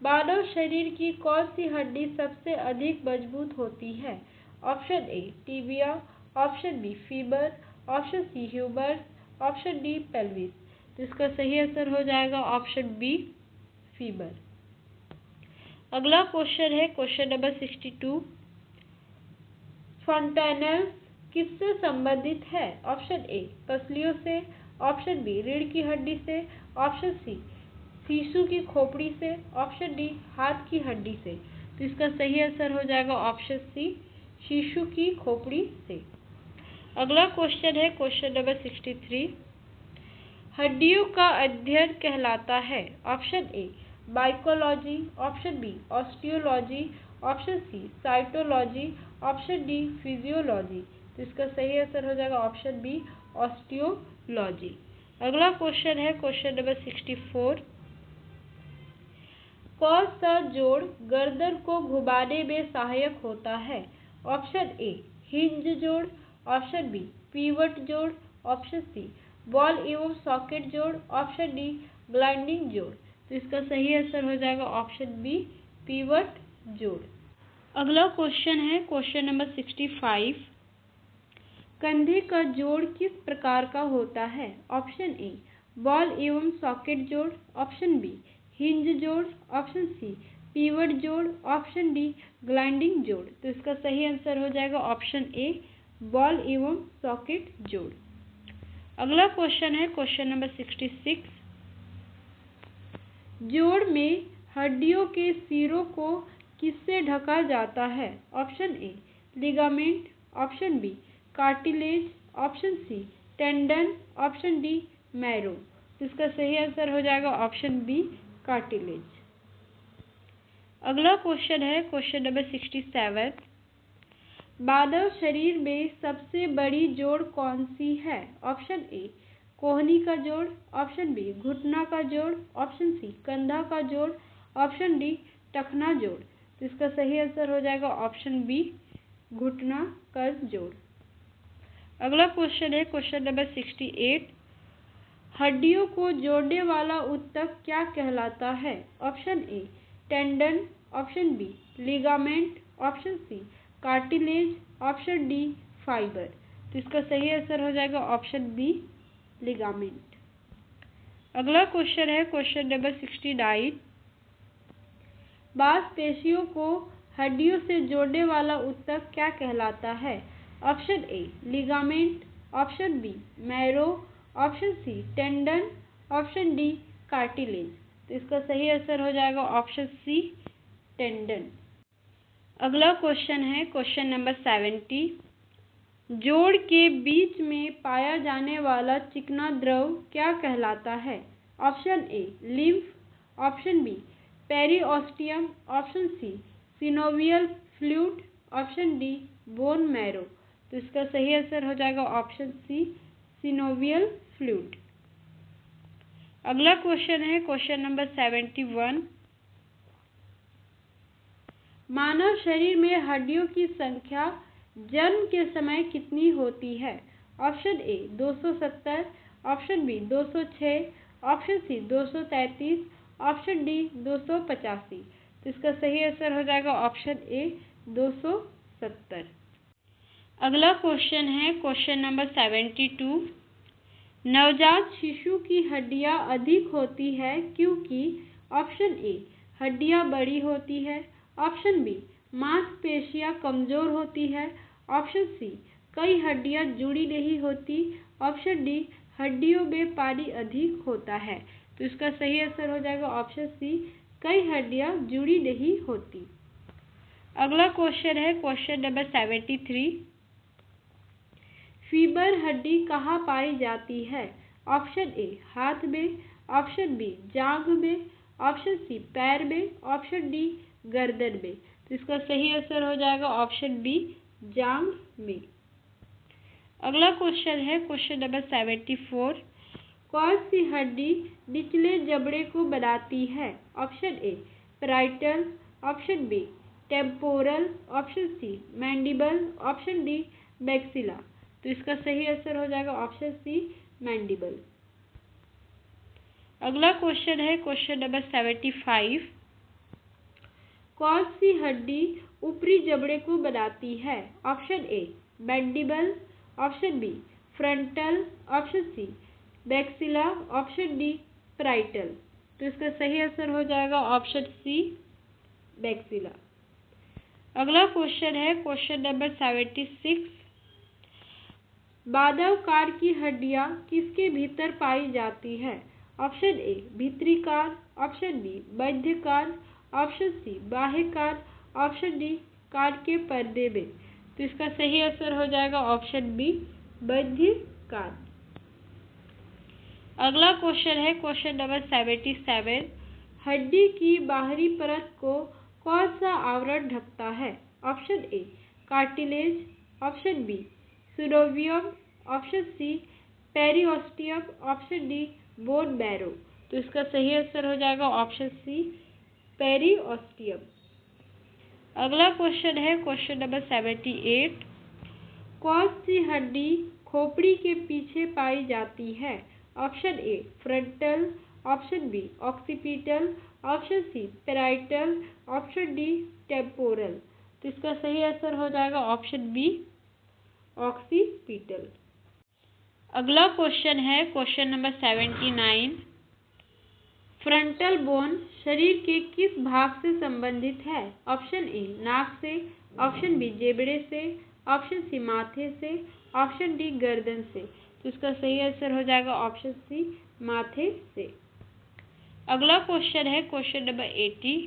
मानव शरीर की कौन सी हड्डी सबसे अधिक मजबूत होती है? Option A tibia, option B femur, option C humerus, option D pelvis. तो इसका सही आंसर हो जाएगा ऑप्शन बी फीमर। अगला क्वेश्चन है क्वेश्चन नंबर 62। फॉन्टेनल्स किससे संबंधित है? ऑप्शन ए पसलियों से, ऑप्शन बी रीढ़ की हड्डी से, ऑप्शन सी शिशु की खोपड़ी से, ऑप्शन डी हाथ की हड्डी से। तो इसका सही आंसर हो जाएगा ऑप्शन सी शिशु की खोपड़ी से। अगला क्वेश्चन है क्वेश्चन नंबर 63। हड्डियों का अध्ययन कहलाता है। Option A biology, option B osteology, option C cytology, option D physiology. तो इसका सही आंसर हो जाएगा ऑप्शन बी ऑस्टियोलॉजी। अगला क्वेश्चन है क्वेश्चन नंबर 64। कौन सा जोड़ गर्दन को घुमाने में सहायक होता है? ऑप्शन ए हिंज जोड़, ऑप्शन बी पीवट जोड़, ऑप्शन सी बॉल एवं सॉकेट जोड़, ऑप्शन डी ग्लाइडिंग जोड़। तो इसका सही आंसर हो जाएगा ऑप्शन बी पीवट जोड़। अगला क्वेश्चन है क्वेश्चन नंबर 65। कंधे का जोड़ किस प्रकार का होता है? ऑप्शन ए बॉल एवं सॉकेट जोड़, ऑप्शन बी हिंज जोड़, ऑप्शन सी पीवट जोड़, ऑप्शन डी ग्लाइडिंग जोड़। तो इसका सही आंसर हो जाएगा ऑप्शन ए बॉल एवं सॉकेट जोड़। अगला क्वेश्चन है क्वेश्चन नंबर 66। जोड़ में हड्डियों के सिरों को किससे ढका जाता है? Option A ligament, option B cartilage, option C tendon, option D marrow. तो इसका सही आंसर हो जाएगा ऑप्शन बी कार्टिलेज। अगला क्वेश्चन है क्वेश्चन नंबर 67। मानव शरीर में सबसे बड़ी जोड़ कौन सी है? ऑप्शन ए कोहनी का जोड़, ऑप्शन बी घुटना का जोड़, ऑप्शन सी कंधा का जोड़, ऑप्शन डी टखना जोड़। तो इसका सही आंसर हो जाएगा ऑप्शन बी घुटना का जोड़। अगला क्वेश्चन है क्वेश्चन नंबर 68। हड्डियों को जोड़ने वाला ऊतक क्या कहलाता है? Option A tendon, option B ligament, option C cartilage, option D fibre. तो इसका सही आंसर हो जाएगा ऑप्शन बी लिगामेंट। अगला क्वेश्चन है क्वेश्चन नंबर 69। मांसपेशियों को हड्डियों से जोड़ने वाला ऊतक क्या कहलाता है? Option A ligament, option B marrow, option C tendon, option D cartilage. तो इसका सही आंसर हो जाएगा ऑप्शन सी टेंडन। अगला क्वेश्चन है क्वेश्चन नंबर 70। जोड़ के बीच में पाया जाने वाला चिकना द्रव क्या कहलाता है? Option A lymph, option B periosteum, option C synovial fluid, option D bone marrow. तो इसका सही आंसर हो जाएगा ऑप्शन सी सिनोवियल फ्लूइड। अगला क्वेश्चन है क्वेश्चन नंबर 71। मानव शरीर में हड्डियों की संख्या जन्म के समय कितनी होती है? Option A 270, option B 206, option C 233, option D 285। तो इसका सही आंसर हो जाएगा ऑप्शन ए 270। अगला क्वेश्चन है क्वेश्चन नंबर 72। नवजात शिशु की हड्डियां अधिक होती है क्योंकि ऑप्शन ए हड्डियां बड़ी होती है, ऑप्शन बी मांसपेशियां कमजोर होती है, ऑप्शन सी कई हड्डियां जुड़ी नहीं होती, ऑप्शन डी हड्डियों में पानी अधिक होता है। तो इसका सही आंसर हो जाएगा ऑप्शन सी कई हड्डियां जुड़ी नहीं होती। अगला क्वेश्चन है क्वेश्चन नंबर 73। फीमर हड्डी कहाँ पाई जाती है? ऑप्शन ए हाथ में, ऑप्शन बी जांघ में, ऑप्शन सी पैर में, ऑप्शन डी गर्दन में। तो इसका सही आंसर हो जाएगा ऑप्शन बी जांघ में। अगला क्वेश्चन है क्वेश्चन नंबर 74। कौन सी हड्डी निचले जबड़े को बनाती है? Option A parietal, option B temporal, option C mandible, option D maxilla. तो इसका सही आंसर हो जाएगा ऑप्शन सी मैंडिबल। अगला क्वेश्चन है क्वेश्चन नंबर 75। कौन सी हड्डी ऊपरी जबड़े को बनाती है? Option A mandible, option B frontal, option C maxilla, option D parietal. तो इसका सही आंसर हो जाएगा ऑप्शन सी मैक्सिला। अगला क्वेश्चन है क्वेश्चन नंबर 76। बाधवकार की हड्डियां किसके भीतर पाई जाती है? ऑप्शन ए भीतरी कान, ऑप्शन बी मध्य कान, ऑप्शन सी बाह्य कान, ऑप्शन डी कान के पर्दे में। तो इसका सही आंसर हो जाएगा ऑप्शन बी मध्य कान। अगला क्वेश्चन है क्वेश्चन नंबर 77। हड्डी की बाहरी परत को कौन सा आवरण ढकता है? Option A cartilage, option B synovium, option C periosteum, option D bone marrow. तो इसका सही आंसर हो जाएगा ऑप्शन सी पेरिओस्टियम। अगला क्वेश्चन है क्वेश्चन नंबर 78। कौन सी हड्डी खोपड़ी के पीछे पाई जाती है? Option A frontal, option B occipital, option C parietal, option D temporal. तो इसका सही आंसर हो जाएगा ऑप्शन बी ऑक्सीपिटल। अगला क्वेश्चन है क्वेश्चन नंबर 79। फ्रंटल बोन शरीर के किस भाग से संबंधित है? ऑप्शन ए नाक से, ऑप्शन बी जेबड़े से, ऑप्शन सी माथे से, ऑप्शन डी गर्दन से। तो इसका सही आंसर हो जाएगा ऑप्शन सी माथे से। अगला क्वेश्चन है क्वेश्चन नंबर 80।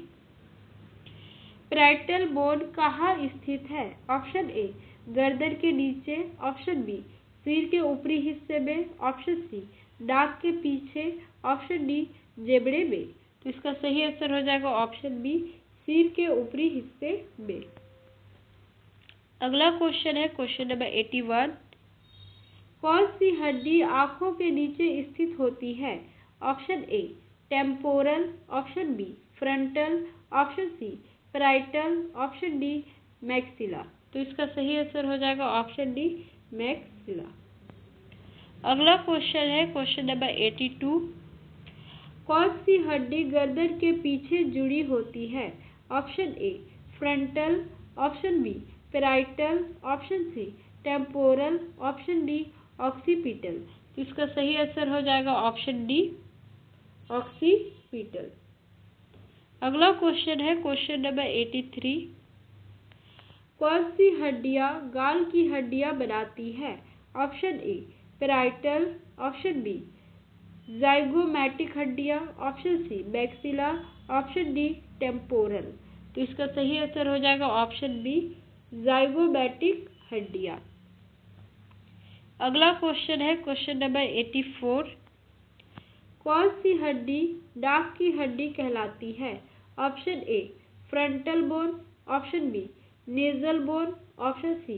पैराइटल बोन कहाँ स्थित है? ऑप्शन ए गर्दन के नीचे, ऑप्शन बी सिर के ऊपरी हिस्से में, ऑप्शन सी नाक के पीछे, ऑप्शन डी जेबड़े में। तो इसका सही आंसर हो जाएगा ऑप्शन बी सिर के ऊपरी हिस्से में। अगला क्वेश्चन है क्वेश्चन नंबर 81। कौन सी हड्डी आंखों के नीचे स्थित होती है? Option A temporal, option B frontal, option C parietal, option D maxilla. तो इसका सही आंसर हो जाएगा ऑप्शन डी मैक्सिला। अगला क्वेश्चन है क्वेश्चन नंबर 82। कौन सी हड्डी गर्दन के पीछे जुड़ी होती है? Option A frontal, option B parietal, option C temporal, option D occipital. तो इसका सही आंसर हो जाएगा ऑप्शन डी ऑक्सीपिटल। अगला क्वेश्चन है क्वेश्चन नंबर 83। कौन सी हड्डियां गाल की हड्डियां बनाती है? Option A parietal, option B zygomatic हड्डियां, option C maxilla, option D temporal. तो इसका सही आंसर हो जाएगा ऑप्शन बी जाइगोमैटिक हड्डियां। अगला क्वेश्चन है क्वेश्चन नंबर 84। कौन सी हड्डी नाक की हड्डी कहलाती है? Option A frontal bone, option B nasal bone, option C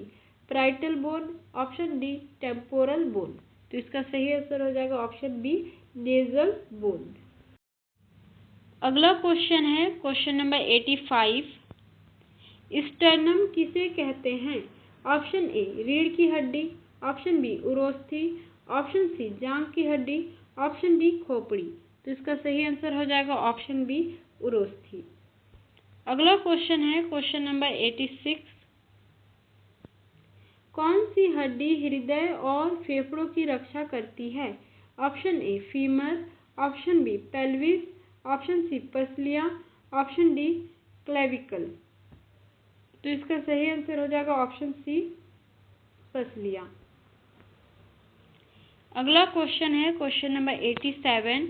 parietal bone, option D temporal bone. तो इसका सही आंसर हो जाएगा ऑप्शन बी नेजल बोन। अगला क्वेश्चन है क्वेश्चन नंबर 85। स्टर्नम किसे कहते हैं? ऑप्शन ए रीढ़ की हड्डी, ऑप्शन बी उरोस्थी, ऑप्शन सी जांघ की हड्डी, ऑप्शन डी खोपड़ी। तो इसका सही आंसर हो जाएगा ऑप्शन बी उरोस्थी। अगला क्वेश्चन है क्वेश्चन नंबर 86। कौन सी हड्डी हृदय और फेफड़ों की रक्षा करती है? Option A femur, option B pelvis, option C पसलियां, ऑप्शन डी क्लेविकल। तो इसका सही आंसर हो जाएगा ऑप्शन सी पसलियां। अगला क्वेश्चन है क्वेश्चन नंबर 87।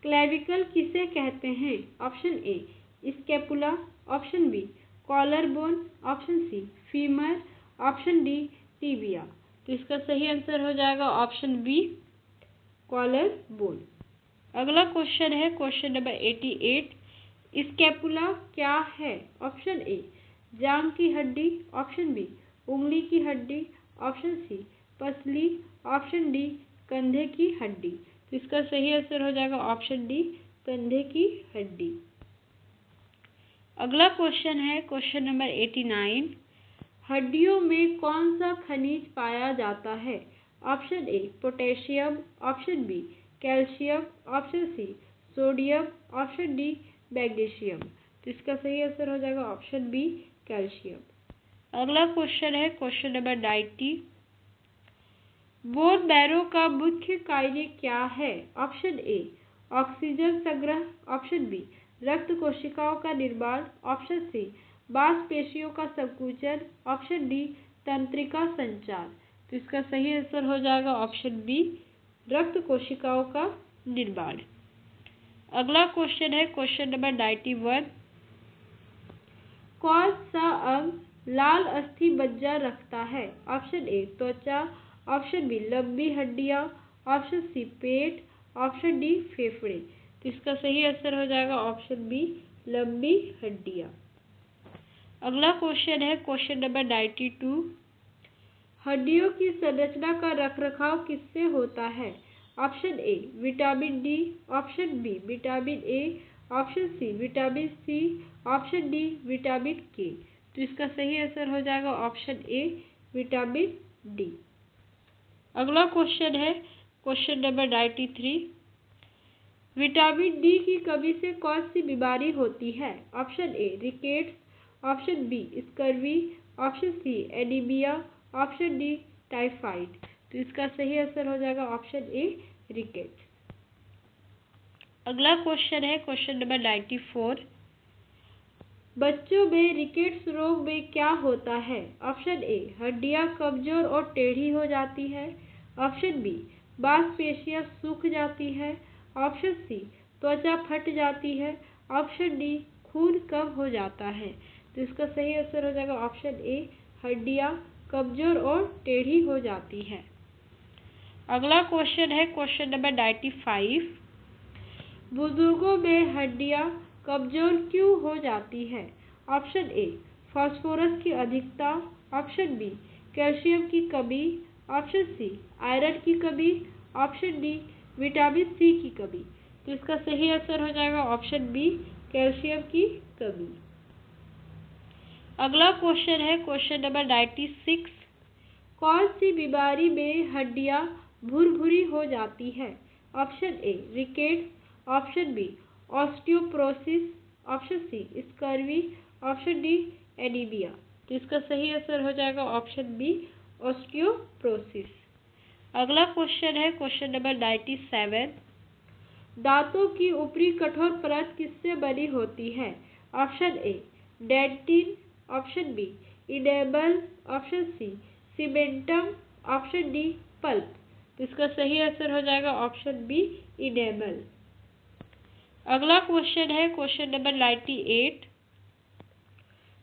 क्लेविकल किसे कहते हैं? Option A scapula, option B collar bone, option C femur, option D tibia. तो इसका सही आंसर हो जाएगा ऑप्शन बी कॉलर बोन। अगला क्वेश्चन है क्वेश्चन नंबर 88। स्कैपुला क्या है? ऑप्शन ए जांघ की हड्डी, ऑप्शन बी उंगली की हड्डी, ऑप्शन सी पसली, ऑप्शन डी कंधे की हड्डी। तो इसका सही आंसर हो जाएगा ऑप्शन डी कंधे की हड्डी। अगला क्वेश्चन है क्वेश्चन नंबर 89। हड्डियों में कौन सा खनिज पाया जाता है? Option A potassium, option B calcium, option C sodium, option D magnesium. तो इसका सही आंसर हो जाएगा ऑप्शन बी कैल्शियम। अगला क्वेश्चन है क्वेश्चन नंबर 90। बोन मैरो का मुख्य कार्य क्या है? ऑप्शन ए ऑक्सीजन संग्रह, ऑप्शन बी रक्त कोशिकाओं का निर्माण, ऑप्शन सी मांसपेशियों का संकुचन, ऑप्शन डी तंत्रिका संचार। तो इसका सही आंसर हो जाएगा ऑप्शन बी, रक्त कोशिकाओं का निर्माण। अगला क्वेश्चन है क्वेश्चन नंबर 91। कौन सा अंग लाल अस्थि मज्जा रखता है? ऑप्शन ए त्वचा, ऑप्शन बी लंबी हड्डियां, ऑप्शन सी पेट, ऑप्शन डी फेफड़े। तो इसका सही आंसर हो जाएगा ऑप्शन बी, लंबी हड्डियां। अगला क्वेश्चन है क्वेश्चन नंबर 92। हड्डियों की संरचना का रखरखाव किससे होता है? Option A vitamin D, option B vitamin A, option C vitamin C, option D vitamin K. तो इसका सही आंसर हो जाएगा ऑप्शन ए, विटामिन डी। अगला क्वेश्चन है क्वेश्चन नंबर 93। विटामिन डी की कमी से कौन सी बीमारी होती है? Option A rickets, option B scurvy, option C anaemia, option D typhoid. तो इसका सही आंसर हो जाएगा ऑप्शन ए, रिकेट्स। अगला क्वेश्चन है क्वेश्चन नंबर 94। बच्चों में रिकेट्स रोग में क्या होता है? ऑप्शन ए हड्डियां कमजोर और टेढ़ी हो जाती है, ऑप्शन बी मांसपेशियां सूख जाती है, ऑप्शन सी त्वचा फट जाती है, ऑप्शन डी खून कम हो जाता है। तो इसका सही आंसर हो जाएगा ऑप्शन ए, हड्डियां कमजोर और टेढ़ी हो जाती है। अगला क्वेश्चन है क्वेश्चन नंबर 95। बुजुर्गों में हड्डियां कमजोर क्यों हो जाती है? ऑप्शन ए फास्फोरस की अधिकता, ऑप्शन बी कैल्शियम की कमी, ऑप्शन सी आयरन की कमी, ऑप्शन डी विटामिन सी की कमी। तो इसका सही आंसर हो जाएगा ऑप्शन बी, कैल्शियम की कमी। अगला क्वेश्चन है क्वेश्चन नंबर 96। कौन सी बीमारी में हड्डियां भुरभुरी हो जाती है? Option A rickets, option B osteoporosis, option C scurvy, option D anaemia. तो इसका सही आंसर हो जाएगा ऑप्शन बी, ऑस्टियोपोरोसिस। अगला क्वेश्चन है क्वेश्चन नंबर 97। दांतों की ऊपरी कठोर परत किससे बनी होती है? Option A dentine, option B enamel, option C cementum, option D pulp. तो इसका सही आंसर हो जाएगा ऑप्शन बी, इनेमल। अगला क्वेश्चन है क्वेश्चन नंबर 98।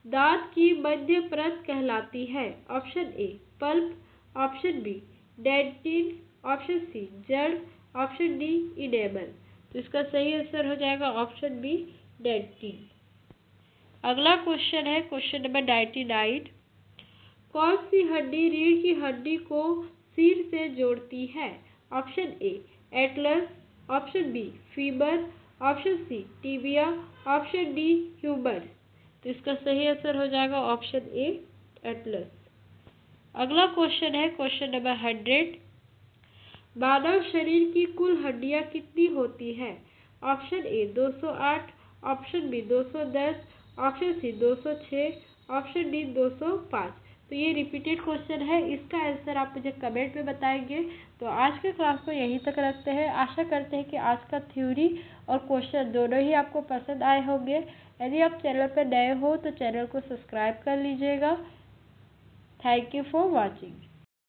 दांत की मध्य परत कहलाती है? Option A pulp, option B dentine, option C जड़, ऑप्शन डी इनेमल। तो इसका सही आंसर हो जाएगा ऑप्शन बी, डेंटिन। अगला क्वेश्चन है क्वेश्चन नंबर 99। कौन सी हड्डी रीढ़ की हड्डी को सिर से जोड़ती है? Option A atlas, option B femur, option C tibia, option D humerus. तो इसका सही आंसर हो जाएगा ऑप्शन ए, एटलस। अगला क्वेश्चन है क्वेश्चन नंबर 100। मानव शरीर की कुल हड्डियां कितनी होती है? Option A 208, option B 210, option C 206, option D 205। तो ये रिपीटेड क्वेश्चन है, इसका आंसर आप मुझे कमेंट में बताएंगे। तो आज के क्लास को यहीं तक रखते हैं। आशा करते हैं कि आज का थ्योरी और क्वेश्चन दोनों ही आपको पसंद आए होंगे। यदि आप चैनल पर नए हो तो चैनल को सब्सक्राइब कर लीजिएगा। Thank you for watching.